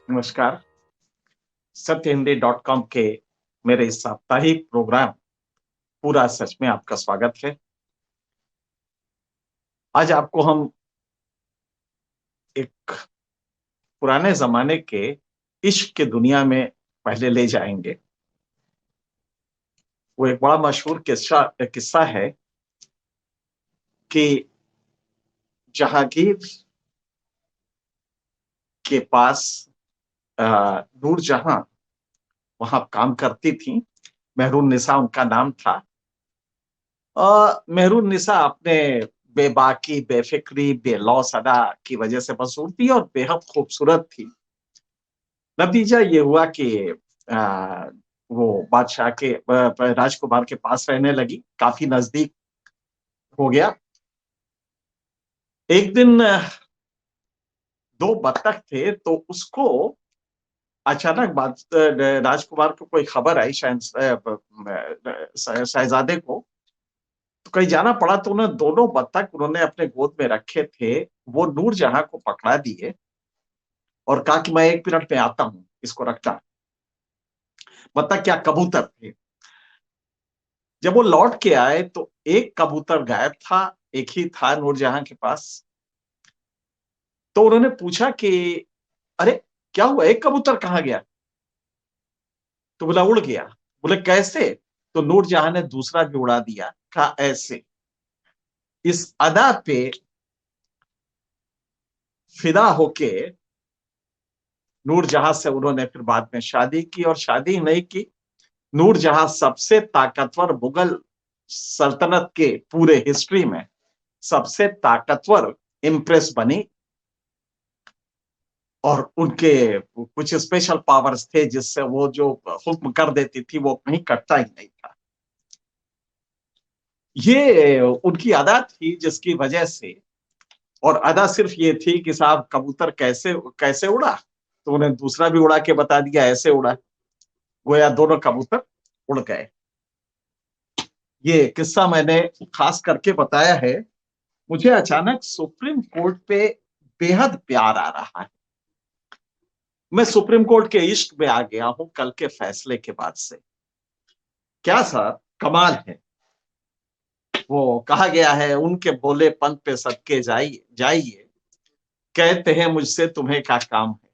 नमस्कार। सत्यहिंदी.com के मेरे इस साप्ताहिक प्रोग्राम पूरा सच में आपका स्वागत है। आज आपको हम एक पुराने ज़माने के इश्क की दुनिया में पहले ले जाएँगे। वो एक बड़ा मशहूर किस्सा किस्सा है कि जहांगीर के पास अ, नूरजहां वहाँ काम करती थीं। मेहरुन्निसा उनका नाम था। मेहरुन्निसा अपने बेबाकी, बेफ़िक्री, बेलौस अदा की वजह से मशहूर थी और बेहद खूबसूरत थी। नतीजा ये हुआ कि अ, वो बादशाह के राजकुमार के पास रहने लगी, काफ़ी नज़दीक हो गया। एक दिन 2 बत्तख थे, तो उसको अचानक राजकुमार को कोई खबर आई शहज़ादे को, तो कहीं जाना पड़ा तो उन्हें दोनों बत्तख उन्होंने अपने गोद में रखे थे, वो नूरजहां को पकड़ा दिए और कहा कि मैं 1 मिनट में आता हूँ, इसको रखना। बत्तख क्या कबूतर थे। जब वो लौट के आए तो एक कबूतर गायब था, एक ही था नूरजहां के पास। तो उन्होंने पूछा कि अरे! क्या हुआ? एक कबूतर कहाँ गया? तो बोला उड़ गया। बोले कैसे? तो नूरजहां ने दूसरा भी उड़ा दिया। कहा ऐसे। इस अदा पे फिदा होके नूरजहां से उन्होंने फिर बाद में शादी की और शादी नहीं की। नूरजहां सबसे ताकतवर मुगल सल्तनत के पूरे हिस्ट्री में सबसे ताकतवर इम्प्रेस बनी और उनके कुछ स्पेशल पावर्स थे जिससे वो जो हुक्म कर देती थी वो कहीं कटता ही नहीं था। ये उनकी अदा थी जिसकी वजह से और अदा सिर्फ ये थी कि साहब कबूतर कैसे कैसे उड़ा, तो उन्हें दूसरा भी उड़ा के बता दिया ऐसे उड़ा। गोया दोनों कबूतर उड़ गए। ये किस्सा मैंने खास करके बताया है। मुझे अचानक सुप्रीम कोर्ट पे बेहद प्यार आ रहा है। मैं सुप्रीम कोर्ट के इश्क में आ गया हूं कल के फैसले के बाद से। क्या साहब कमाल है। वो कहा गया है उनके भोलेपन पे सदके जाइए जाइए, कहते हैं मुझसे तुम्हें क्या काम है।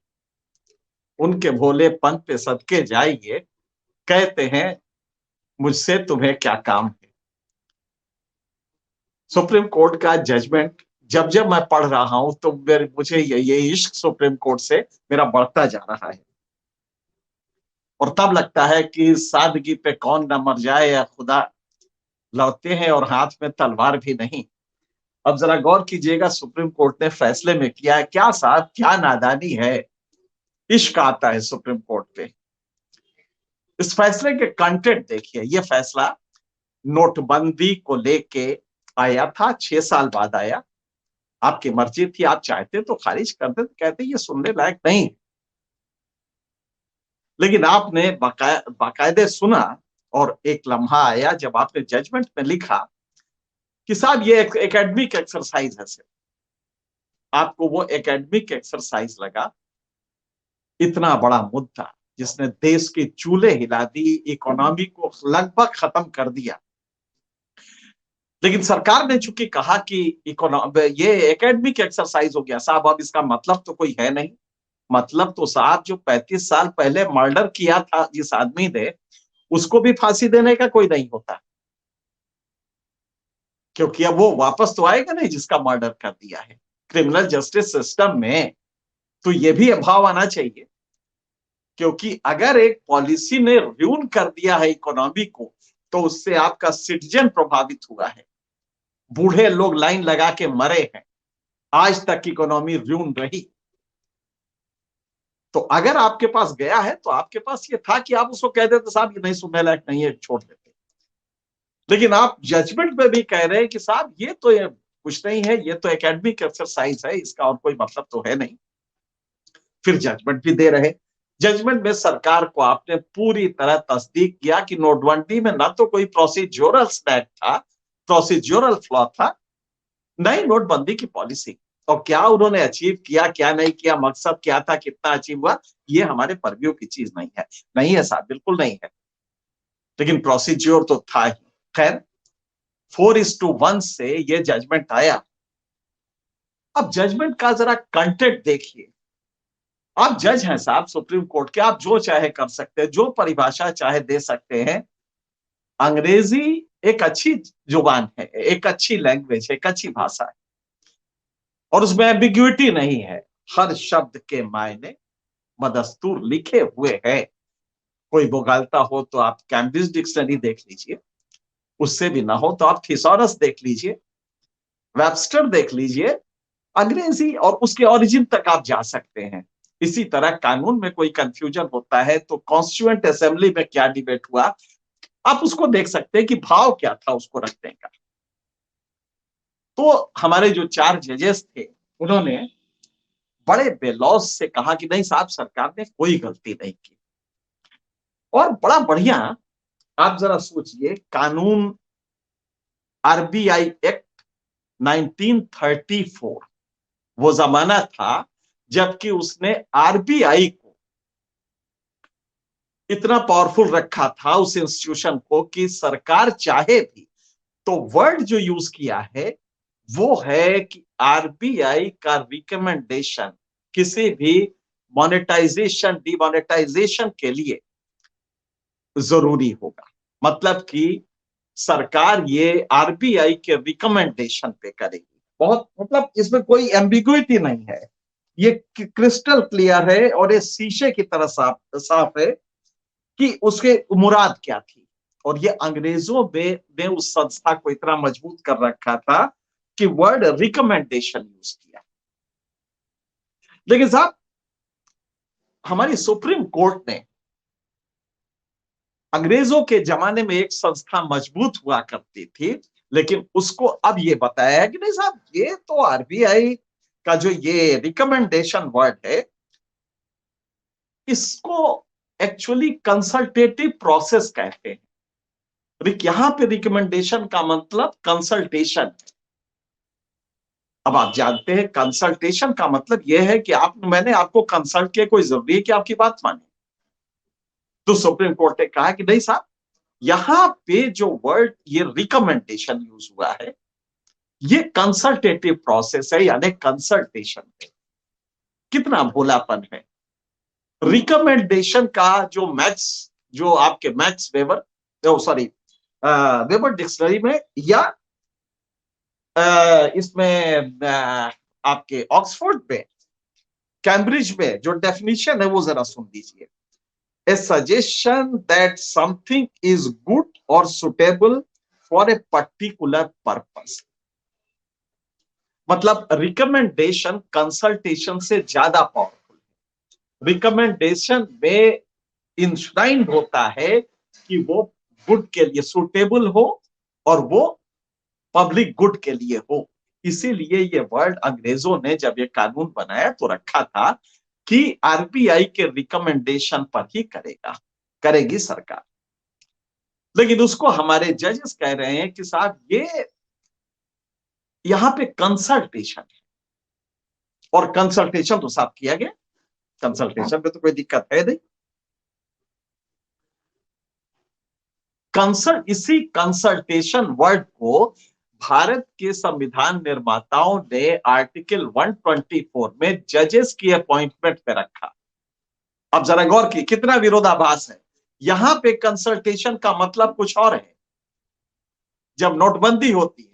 उनके भोलेपन पे सदके जाइए, कहते हैं मुझसे तुम्हें क्या काम है। सुप्रीम कोर्ट का जजमेंट जब जब मैं पढ़ रहा हूं तो मुझे ये इश्क सुप्रीम कोर्ट से मेरा बढ़ता जा रहा है और तब लगता है कि सादगी पे कौन न मर जाए या खुदा, लौटते हैं और हाथ में तलवार भी नहीं। अब जरा गौर कीजिएगा सुप्रीम कोर्ट ने फैसले में किया है क्या साहब, क्या नादानी है। इश्क आता है सुप्रीम कोर्ट पे। इस फैसले के कंटेंट देखिए। ये फैसला नोटबंदी को लेके आया था, 6 साल बाद आया। आपकी मर्जी थी, आप चाहते तो खारिज कर दे, तो कहते ये सुनने लायक नहीं। लेकिन आपने बाकायदे सुना और एक लम्हा आया जब आपने जजमेंट में लिखा कि साहब ये एक एकेडमिक एक्सरसाइज है सिर्फ। आपको वो एकेडमिक एक्सरसाइज लगा। इतना बड़ा मुद्दा जिसने देश के चूल्हे हिला दी, इकोनॉमी को लगभग खत्म कर दिया। लेकिन सरकार ने चूंकि कहा कि ये एकेडमिक एक्सरसाइज हो गया साहब, अब इसका मतलब तो कोई है नहीं। मतलब तो साहब जो 35 साल पहले मर्डर किया था जिस आदमी ने, उसको भी फांसी देने का कोई नहीं होता, क्योंकि अब वो वापस तो आएगा नहीं जिसका मर्डर कर दिया है। क्रिमिनल जस्टिस सिस्टम में तो ये भी अभाव आना चाहिए, क्योंकि अगर एक पॉलिसी ने र्यून कर दिया है इकोनॉमी को, तो उससे आपका सिटीजन प्रभावित हुआ है। बूढ़े लोग लाइन लगा के मरे हैं, आज तक इकोनॉमी र्यून रही। तो अगर आपके पास गया है तो आपके पास ये था कि आप उसको कह देते साहब ये नहीं सुनने लायक नहीं है, छोड़ देते। लेकिन आप जजमेंट में भी कह रहे हैं कि साहब ये कुछ नहीं है, ये तो एकेडमिक एक्सरसाइज है, इसका और कोई मतलब तो है नहीं। फिर जजमेंट भी दे रहे। जजमेंट में सरकार को आपने पूरी तरह तस्दीक किया कि नोटबंदी में ना तो कोई प्रोसीज्योरल स्नैक था, प्रोसीज्योरल फ्लॉ था, न ही नोटबंदी की पॉलिसी। और क्या उन्होंने अचीव किया, क्या नहीं किया, मकसद क्या था, कितना अचीव हुआ, ये हमारे परव्यू की चीज नहीं है। नहीं है साहब, बिल्कुल नहीं है। लेकिन प्रोसीज्योर तो था ही। खैर, 4:1 से ये जजमेंट आया। अब जजमेंट का जरा कंटेंट देखिए। आप जज हैं साहब सुप्रीम कोर्ट के, आप जो चाहे कर सकते हैं, जो परिभाषा चाहे दे सकते हैं। अंग्रेजी एक अच्छी जुबान है, एक अच्छी लैंग्वेज है, एक अच्छी भाषा है, और उसमें एम्बिग्युइटी नहीं है। हर शब्द के मायने मदस्तूर लिखे हुए हैं। कोई बोगालता हो तो आप कैम्ब्रिज डिक्शनरी देख लीजिए, उससे भी ना हो तो आप थिसॉरस देख लीजिए, वेबस्टर देख लीजिए। अंग्रेजी और उसके ओरिजिन तक आप जा सकते हैं। इसी तरह कानून में कोई कंफ्यूजन होता है तो कॉन्स्टिट्यूएंट असेंबली में क्या डिबेट हुआ, आप उसको देख सकते हैं कि भाव क्या था उसको रखने का। तो हमारे जो 4 जजेस थे, उन्होंने बड़े बेलौज से कहा कि नहीं साहब, सरकार ने कोई गलती नहीं की। और बड़ा बढ़िया, आप जरा सोचिए, कानून आरबीआई एक्ट 1934, वो जमाना था जबकि उसने आरबीआई को इतना पावरफुल रखा था, उस इंस्टीट्यूशन को, कि सरकार चाहे भी तो वर्ड जो यूज किया है वो है कि आरबीआई का रिकमेंडेशन किसी भी मोनेटाइजेशन डिमोनेटाइजेशन के लिए जरूरी होगा। मतलब कि सरकार ये आरबीआई के रिकमेंडेशन पे करेगी। बहुत, मतलब इसमें कोई एम्बिग्युइटी नहीं है, ये क्रिस्टल क्लियर है और ये शीशे की तरह साफ साफ है कि उसके मुराद क्या थी। और ये अंग्रेजों ने उस संस्था को इतना मजबूत कर रखा था कि वर्ड रिकमेंडेशन यूज किया। लेकिन साहब, हमारी सुप्रीम कोर्ट ने अंग्रेजों के जमाने में एक संस्था मजबूत हुआ करती थी, लेकिन उसको अब ये बताया है कि नहीं साहब, ये तो आरबीआई का जो ये रिकमेंडेशन वर्ड है, इसको एक्चुअली कंसल्टेटिव प्रोसेस कहते हैं। यहां पे रिकमेंडेशन का मतलब कंसल्टेशन। अब आप जानते हैं कंसल्टेशन का मतलब यह है कि मैंने आपको कंसल्ट किया, कोई जरूरी है कि आपकी बात माने। तो सुप्रीम कोर्ट ने कहा कि नहीं साहब, यहां पे जो वर्ड ये रिकमेंडेशन यूज हुआ है, ये कंसल्टेटिव प्रोसेस है, यानी कंसल्टेशन है। कितना भोलापन है। रिकमेंडेशन का जो आपके max weber, sorry, weber dictionary में, या इसमें आपके ऑक्सफोर्ड में, कैम्ब्रिज में जो डेफिनेशन है वो जरा सुन लीजिए। A suggestion that something is good और suitable for a particular purpose. मतलब रिकमेंडेशन कंसल्टेशन से ज्यादा पावरफुल है। रिकमेंडेशन में इंश्राइन होता है कि वो गुड के लिए सुटेबल हो और वो पब्लिक गुड के लिए हो। इसीलिए ये वर्ड अंग्रेजों ने जब ये कानून बनाया तो रखा था कि आरबीआई के रिकमेंडेशन पर ही करेगी सरकार। लेकिन उसको हमारे जजेस कह रहे हैं कि साहब, ये यहां पे कंसल्टेशन है, और कंसल्टेशन तो साफ किया गया, कंसल्टेशन पे तो कोई दिक्कत है नहीं। इसी कंसल्टेशन वर्ड को भारत के संविधान निर्माताओं ने आर्टिकल 124 में जजेस की अपॉइंटमेंट पे रखा। अब जरा गौर की, कितना विरोधाभास है। यहां पे कंसल्टेशन का मतलब कुछ और है। जब नोटबंदी होती है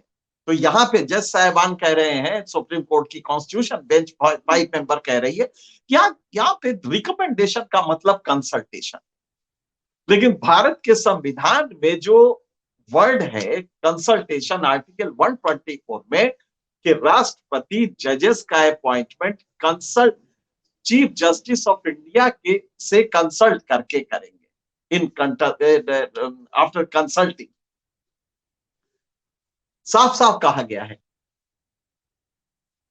तो यहां पे जज साहबान कह रहे हैं, सुप्रीम कोर्ट की कॉन्स्टिट्यूशन बेंच 5 मेंबर कह रही है, यहाँ पे रिकमेंडेशन का मतलब कंसल्टेशन। लेकिन भारत के संविधान में जो वर्ड है कंसल्टेशन, आर्टिकल 124 में, कि राष्ट्रपति जजेस का appointment consult chief justice of India के से कंसल्ट करके करेंगे, इन आफ्टर कंसल्टिंग। साफ साफ कहा गया है,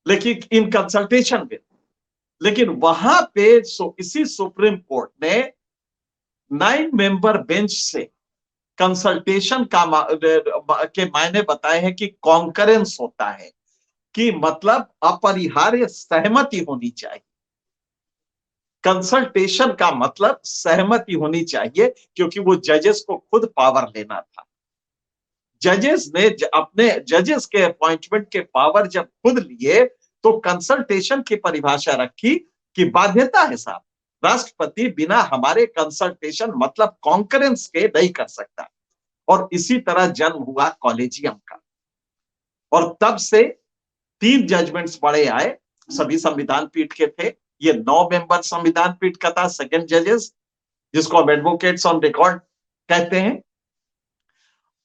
लेकिन इन कंसल्टेशन में। लेकिन वहां पे इसी सुप्रीम कोर्ट ने 9 मेंबर बेंच से कंसल्टेशन के मायने बताए हैं कि कॉन्करेंस होता है, कि मतलब अपरिहार्य सहमति होनी चाहिए। कंसल्टेशन का मतलब सहमति होनी चाहिए, क्योंकि वो जजेस को खुद पावर लेना था। जजेस ने अपने जजेस के अपॉइंटमेंट के पावर जब खुद लिए, तो कंसल्टेशन की परिभाषा रखी कि बाध्यता है साहब, राष्ट्रपति बिना हमारे कंसल्टेशन मतलब कॉन्करेंस के नहीं कर सकता। और इसी तरह जन्म हुआ कॉलेजियम का। और तब से 3 जजमेंट्स बड़े आए, सभी संविधान पीठ के थे। ये 9 मेंबर संविधान पीठ का था, सेकंड जजेस, जिसको हम एडवोकेट्स ऑन रिकॉर्ड कहते हैं।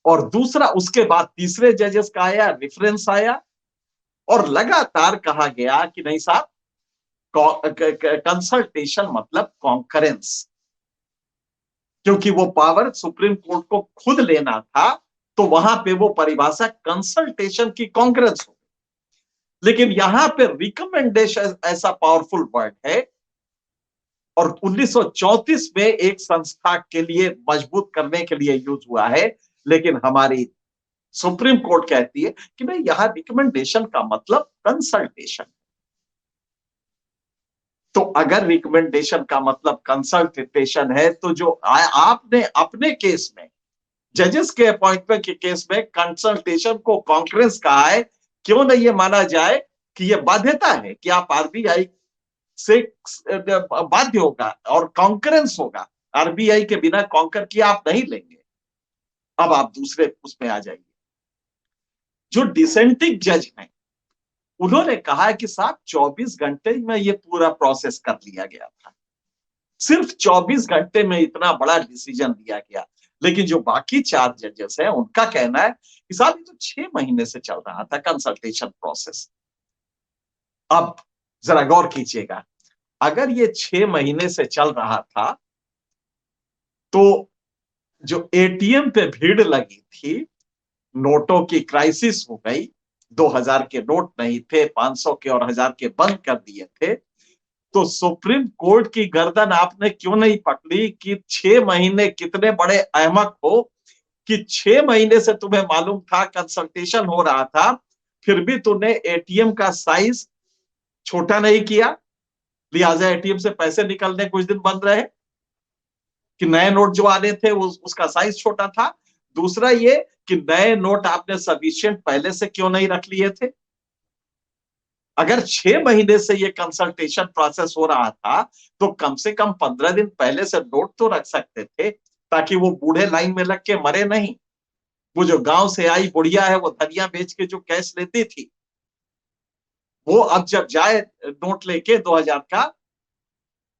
और दूसरा, उसके बाद तीसरे जजेस का आया, रेफरेंस आया, और लगातार कहा गया कि नहीं साहब, कंसल्टेशन मतलब कॉन्करेंस, क्योंकि वो पावर सुप्रीम कोर्ट को खुद लेना था, तो वहां पे वो परिभाषा कंसल्टेशन की कॉन्करेंस हो। लेकिन यहां पे रिकमेंडेशन ऐसा पावरफुल वर्ड है, और 1934 में एक संस्था के लिए मजबूत करने के लिए यूज हुआ है। लेकिन हमारी सुप्रीम कोर्ट कहती है कि भाई यहां रिकमेंडेशन का मतलब कंसल्टेशन। तो अगर रिकमेंडेशन का मतलब कंसल्टेशन है, तो जो आपने अपने केस में, जजेस के अपॉइंटमेंट के केस में कंसल्टेशन को कॉन्फ्रेंस कहा है, क्यों नहीं ये माना जाए कि ये बाध्यता है कि आप आरबीआई से बाध्य होगा और कॉन्करेंस होगा, आरबीआई के बिना कॉन्कर किया आप नहीं लेंगे। अब आप दूसरे उसमें आ जाइए, जो डिसेंटिंग जज हैं, उन्होंने कहा कि साहब 24 घंटे में ये पूरा प्रोसेस कर लिया गया था, सिर्फ 24 घंटे में इतना बड़ा डिसीजन लिया गया। लेकिन जो बाकी 4 जजेस हैं, उनका कहना है कि साहब ये तो 6 महीने से चल रहा था कंसल्टेशन प्रोसेस। अब जरा गौर कीजिएगा, अगर ये 6 महीने से चल रहा था, तो जो एटीएम पे भीड़ लगी थी, नोटों की क्राइसिस हो गई, 2000 के नोट नहीं थे, 500 के और 1000 के बंद कर दिए थे, तो सुप्रीम कोर्ट की गर्दन आपने क्यों नहीं पकड़ी कि 6 महीने कितने बड़े अहमक हो, कि 6 महीने से तुम्हें मालूम था कंसल्टेशन हो रहा था, फिर भी तुमने एटीएम का साइज छोटा नहीं किया, लिहाजा एटीएम से पैसे निकलने कुछ दिन बंद रहे, कि नए नोट जो आने थे उसका साइज छोटा था। दूसरा ये कि नए नोट आपने सफिशिएंट पहले से क्यों नहीं रख लिए थे। अगर 6 महीने से ये कंसल्टेशन प्रोसेस हो रहा था, तो कम से कम 15 दिन पहले से नोट तो रख सकते थे, ताकि वो बूढ़े लाइन में लग के मरे नहीं। वो जो गांव से आई बुढ़िया है, वो धनिया बेच के जो कैश लेती थी, वो अब जब जाए नोट लेके 2000 का,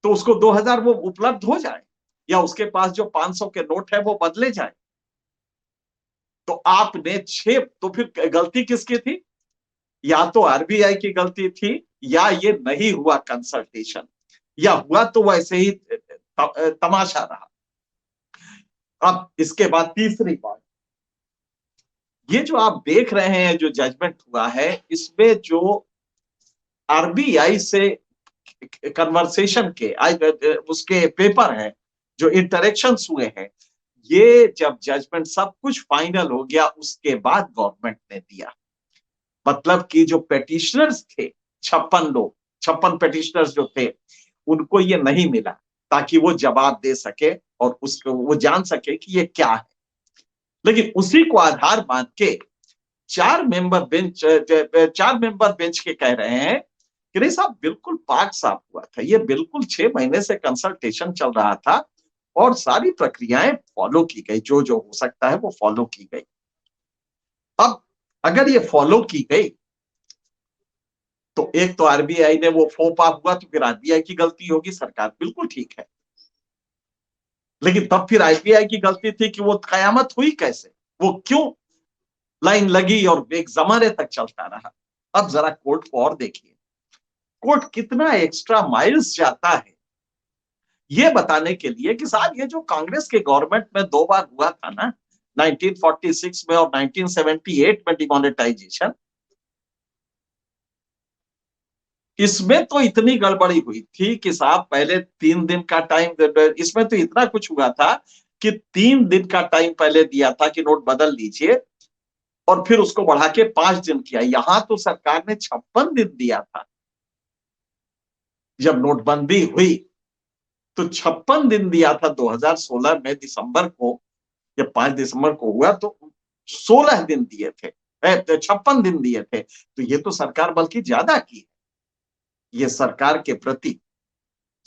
तो उसको 2000 वो उपलब्ध हो जाए, या उसके पास जो 500 के नोट है वो बदले जाए। तो आपने 6, तो फिर गलती किसकी थी? या तो आरबीआई की गलती थी, या ये नहीं हुआ कंसल्टेशन, या हुआ तो वैसे ही तमाशा रहा। अब इसके बाद तीसरी बात, ये जो आप देख रहे हैं जो जजमेंट हुआ है, इसमें जो आरबीआई से कन्वर्सेशन के उसके पेपर हैं, जो इंटरेक्शंस हुए हैं, ये जब जजमेंट सब कुछ फाइनल हो गया, उसके बाद गवर्नमेंट ने दिया। मतलब कि जो पेटिशनर्स थे, 56 लोग, 56 पेटिशनर्स जो थे, उनको ये नहीं मिला, ताकि वो जवाब दे सके और उसको वो जान सके कि ये क्या है। लेकिन उसी को आधार मान के 4 मेंबर बेंच के कह रहे हैं कि नहीं साहब, बिल्कुल पाक साफ हुआ था, ये बिल्कुल 6 महीने से कंसल्टेशन चल रहा था, और सारी प्रक्रियाएं फॉलो की गई, जो जो हो सकता है वो फॉलो की गई। अब अगर ये फॉलो की गई, तो एक तो आरबीआई ने वो फोपा हुआ, तो फिर आरबीआई की गलती होगी, सरकार बिल्कुल ठीक है। लेकिन तब फिर आरबीआई की गलती थी कि वो कयामत हुई कैसे, वो क्यों लाइन लगी और एक जमाने तक चलता रहा। अब जरा कोर्ट को और देखिए, कोर्ट कितना एक्स्ट्रा माइल्स जाता है ये बताने के लिए कि साहब ये जो कांग्रेस के गवर्नमेंट में 2 बार हुआ था ना, 1946 में और 1978 में डिमोनेटाइजेशन, इसमें तो इतनी गड़बड़ी हुई थी कि साहब पहले 3 दिन का टाइम, इसमें तो इतना कुछ हुआ था कि 3 दिन का टाइम पहले दिया था कि नोट बदल लीजिए, और फिर उसको बढ़ा के 5 दिन किया। यहां तो सरकार ने 56 दिन दिया था। जब नोटबंदी हुई तो 56 दिन दिया था 2016 में दिसंबर को, जब 5 दिसंबर को हुआ तो 16 दिन दिए थे, 56 दिन दिए थे। तो ये तो सरकार बल्कि ज्यादा की है। ये सरकार के प्रति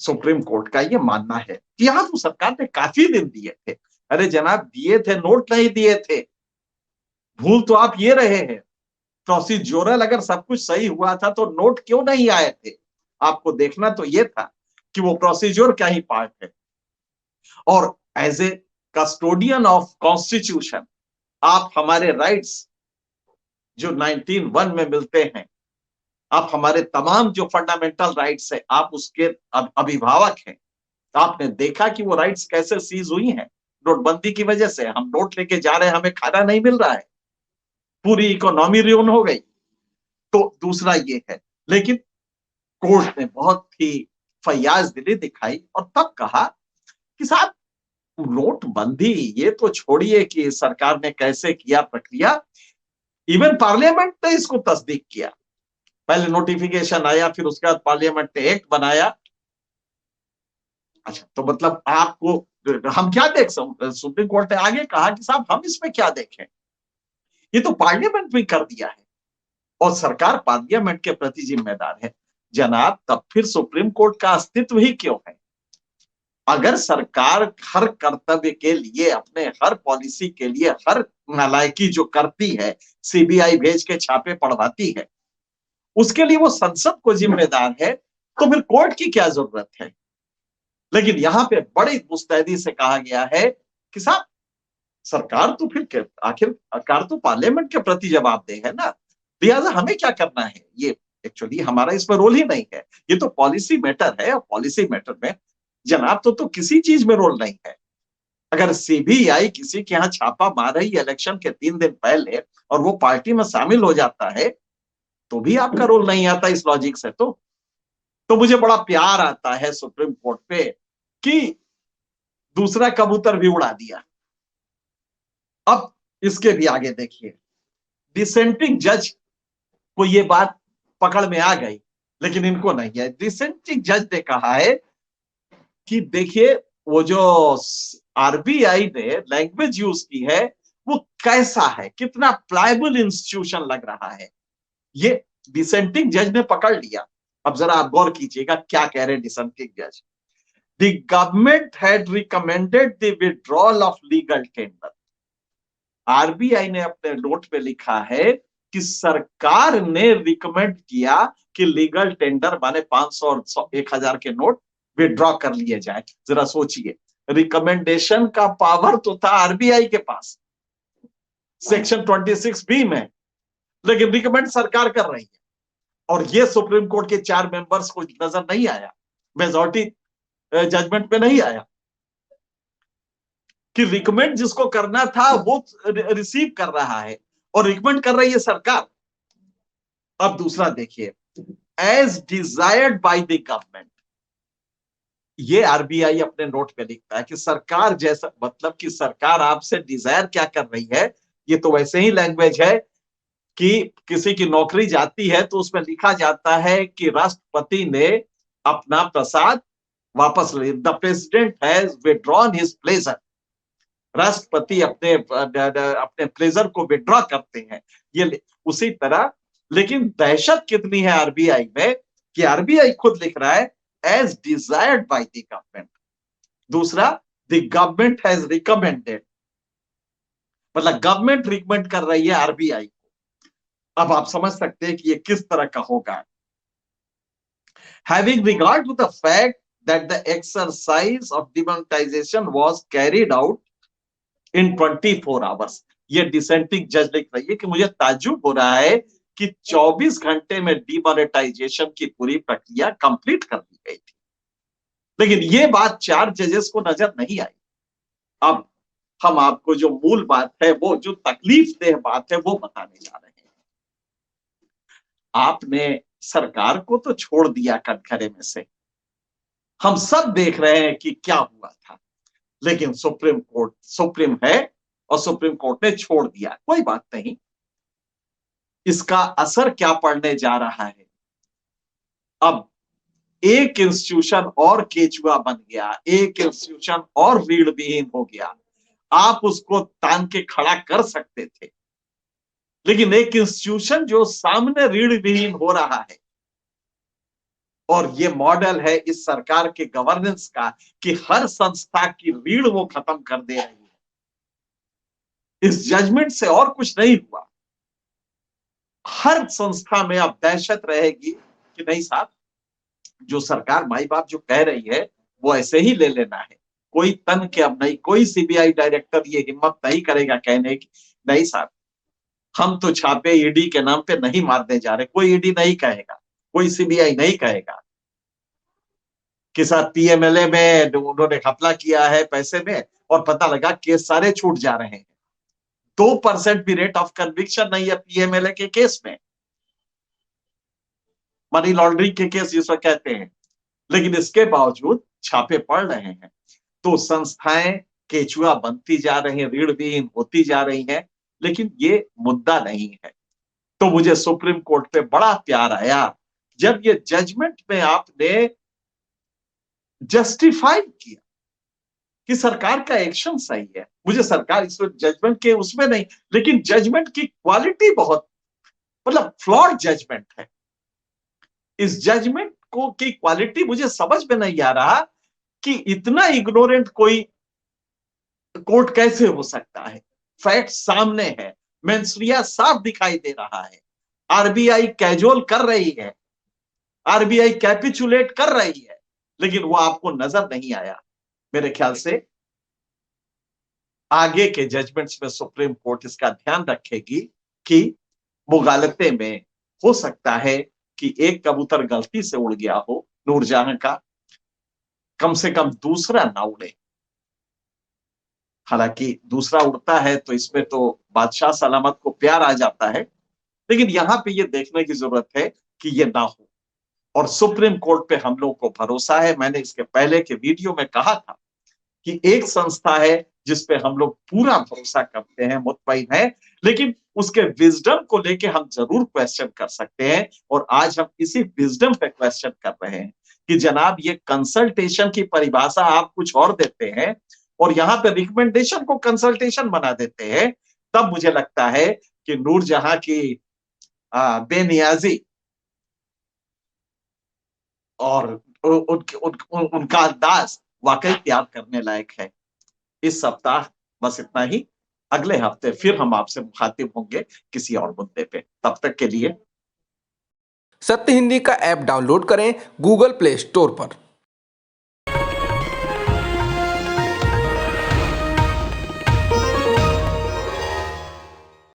सुप्रीम कोर्ट का ये मानना है कि यहां तो सरकार ने काफी दिन दिए थे। अरे जनाब, दिए थे, नोट नहीं दिए थे। भूल तो आप ये रहे हैं, प्रोसीजरल अगर सब कुछ सही हुआ था तो नोट क्यों नहीं आए थे? आपको देखना तो ये था कि वो प्रोसीजर क्या ही पार्ट है। और as a custodian of constitution, आप हमारे राइट्स जो 1901 में मिलते हैं, आप हमारे तमाम जो फंडामेंटल राइट्स है, आप उसके अभिभावक हैं। आपने देखा कि वो राइट्स कैसे सीज हुई हैं नोटबंदी की वजह से। हम नोट लेके जा रहे हैं, हमें खाना नहीं मिल रहा है, पूरी इकोनॉमी रियोन हो गई। तो दूसरा ये है, लेकिन कोर्ट ने बहुत ही फयाज दिली दिखाई और तब कहा कि साहब, नोटबंदी ये तो छोड़िए कि सरकार ने कैसे किया प्रक्रिया, इवन पार्लियामेंट ने इसको तस्दीक किया। पहले नोटिफिकेशन आया, फिर उसके बाद पार्लियामेंट ने एक्ट बनाया। अच्छा, तो मतलब आपको हम क्या देख सकते? सुप्रीम कोर्ट ने आगे कहा कि साहब, हम इसमें क्या देखें, ये तो पार्लियामेंट में कर दिया है और सरकार पार्लियामेंट के प्रति जिम्मेदार है। जनाब, तब फिर सुप्रीम कोर्ट का अस्तित्व ही क्यों है? अगर सरकार हर कर्तव्य के लिए, अपने हर पॉलिसी के लिए, हर नालायकी जो करती है, सीबीआई भेज के छापे पढ़वाती है, उसके लिए वो संसद को जिम्मेदार है, तो फिर कोर्ट की क्या जरूरत है? लेकिन यहां पे बड़ी मुस्तैदी से कहा गया है कि साहब, सरकार तो फिर आखिरकार तो पार्लियामेंट के प्रति जवाबदेह है ना, लिहाजा हमें क्या करना है? ये एक्चुअली हमारा इसमें रोल ही नहीं है, ये तो पॉलिसी मैटर है। और पॉलिसी मैटर में जनाब तो किसी चीज में रोल नहीं है। अगर सीबीआई किसी के यहाँ छापा मार रही है इलेक्शन के 3 दिन पहले और वो पार्टी में शामिल हो जाता है, तो भी आपका रोल नहीं आता इस लॉजिक से। तो मुझे बड़ा प्यार आता है सुप्रीम कोर्ट पे कि दूसरा कबूतर भी उड़ा दिया। अब इसके भी आगे देखिए, डिसेंटिंग जज को ये बात पकड़ में आ गई, लेकिन इनको नहीं है। डिसेंटिंग जज ने कहा है कि देखिए, वो जो आरबीआई ने लैंग्वेज यूज की है वो कैसा है, कितना प्लायबल इंस्टीट्यूशन लग रहा है, ये डिसेंटिंग जज ने पकड़ लिया। अब जरा आप गौर कीजिएगा क्या कह रहे हैं डिसेंटिंग जज। The government had recommended the withdrawal of legal tender. RBI ने अपने नोट पे लिखा है कि सरकार ने रिकमेंड किया कि लीगल टेंडर माने 500 और 1000 के नोट विड्रॉ कर लिए जाए। जरा सोचिए, रिकमेंडेशन का पावर तो था आरबीआई के पास सेक्शन 26B में, लेकिन रिकमेंड सरकार कर रही है। और ये सुप्रीम कोर्ट के 4 मेंबर्स को नजर नहीं आया, मेजॉरिटी जजमेंट में नहीं आया कि रिकमेंड जिसको करना था वो रिसीव कर रहा है और रिकमेंड कर रही है सरकार। अब दूसरा देखिए, as desired by the government, ये आरबीआई अपने नोट पे लिखता है कि सरकार जैसा, मतलब कि सरकार आपसे डिजायर क्या कर रही है। ये तो वैसे ही लैंग्वेज है कि किसी की नौकरी जाती है तो उसमें लिखा जाता है कि राष्ट्रपति ने अपना प्रसाद वापस ले, the president has withdrawn his pleasure. राष्ट्रपति अपने प्लेजर को विड्रॉ करते हैं, ये उसी तरह। लेकिन दहशत कितनी है आरबीआई में कि आरबीआई खुद लिख रहा है as desired by the government. दूसरा, द गवर्नमेंट हैज रिकमेंडेड, मतलब गवर्नमेंट रिकमेंड कर रही है आरबीआई को। अब आप समझ सकते हैं कि ये किस तरह का होगा। Having regard to the fact that the exercise of demonetisation was carried out in 24 hours. ये डिसेंटिंग जज लिख रही है कि मुझे ताज्जुब हो रहा है कि 24 घंटे में डिमोनेटाइजेशन की पूरी प्रक्रिया कंप्लीट कर दी गई थी। लेकिन ये बात 4 जजेस को नजर नहीं आई। अब हम आपको जो मूल बात है, वो जो तकलीफ देह बात है, वो बताने जा रहे हैं। आपने सरकार को तो छोड़ दिया कटघरे में से, हम सब देख रहे हैं कि क्या हुआ था, लेकिन सुप्रीम कोर्ट सुप्रीम है और सुप्रीम कोर्ट ने छोड़ दिया। कोई बात नहीं, इसका असर क्या पड़ने जा रहा है। अब एक इंस्टीट्यूशन और केचुआ बन गया, एक इंस्टीट्यूशन और रीढ़ विहीन हो गया। आप उसको तान के खड़ा कर सकते थे, लेकिन एक इंस्टीट्यूशन जो सामने रीढ़ विहीन हो रहा है, और ये मॉडल है इस सरकार के गवर्नेंस का कि हर संस्था की रीढ़ वो खत्म कर दे रही है। इस जजमेंट से और कुछ नहीं हुआ। हर संस्था में अब दहशत रहेगी कि नहीं साहब, जो सरकार माई बाप जो कह रही है वो ऐसे ही ले लेना है। कोई तन के अब नहीं, कोई सीबीआई डायरेक्टर ये हिम्मत नहीं करेगा कहने की नहीं साहब, हम तो छापे ईडी के नाम पे नहीं मारने जा रहे। कोई ईडी नहीं कहेगा, कोई सीबीआई नहीं कहेगा कि साथ पीएमएलए में उन्होंने घपला किया है पैसे में, और पता लगा केस सारे छूट जा रहे हैं। 2% भी रेट ऑफ कन्विक्शन नहीं है पीएमएलए के केस में, मनी लॉन्ड्रिंग के केस जिसको कहते हैं, लेकिन इसके बावजूद छापे पड़ रहे हैं। तो संस्थाएं केचुआ बनती जा रही हैं, रीढ़ विहीन होती जा रही हैं, लेकिन ये मुद्दा नहीं है। तो मुझे सुप्रीम कोर्ट पे बड़ा प्यार आया जब ये जजमेंट में आपने जस्टिफाई किया कि सरकार का एक्शन सही है। मुझे सरकार इस जजमेंट के उसमें नहीं, लेकिन जजमेंट की क्वालिटी बहुत, मतलब फ्लॉड जजमेंट है। इस जजमेंट को की क्वालिटी मुझे समझ में नहीं आ रहा कि इतना इग्नोरेंट कोई कोर्ट कैसे हो सकता है। फैक्ट सामने है, मेंसरिया साफ दिखाई दे रहा है, आरबीआई कैजुअल कर रही है, आरबीआई कैपिचुलेट कर रही है, लेकिन वो आपको नजर नहीं आया। मेरे ख्याल से आगे के जजमेंट्स में सुप्रीम कोर्ट इसका ध्यान रखेगी कि मुगालते में हो सकता है कि एक कबूतर गलती से उड़ गया हो नूरजहां का, कम से कम दूसरा ना उड़े। हालांकि दूसरा उड़ता है तो इसमें तो बादशाह सलामत को प्यार आ जाता है, लेकिन यहां पे ये देखने की जरूरत है कि ये ना हो। और सुप्रीम कोर्ट पे हम लोग को भरोसा है। मैंने इसके पहले के वीडियो में कहा था कि एक संस्था है जिसपे हम लोग पूरा भरोसा करते हैं, मुतमईन है, लेकिन उसके विजडम को लेके हम जरूर क्वेश्चन कर सकते हैं। और आज हम इसी विजडम पे क्वेश्चन कर रहे हैं कि जनाब ये कंसल्टेशन की परिभाषा आप कुछ और देते हैं और यहाँ पे रिकमेंडेशन को कंसल्टेशन बना देते हैं। तब मुझे लगता है कि नूरजहां की बेनियाजी और उनका अंदाज वाकई प्यार करने लायक है। इस सप्ताह बस इतना ही। अगले हफ्ते फिर हम आपसे मुखातिब होंगे किसी और मुद्दे पे। तब तक के लिए सत्य हिंदी का ऐप डाउनलोड करें गूगल प्ले स्टोर पर।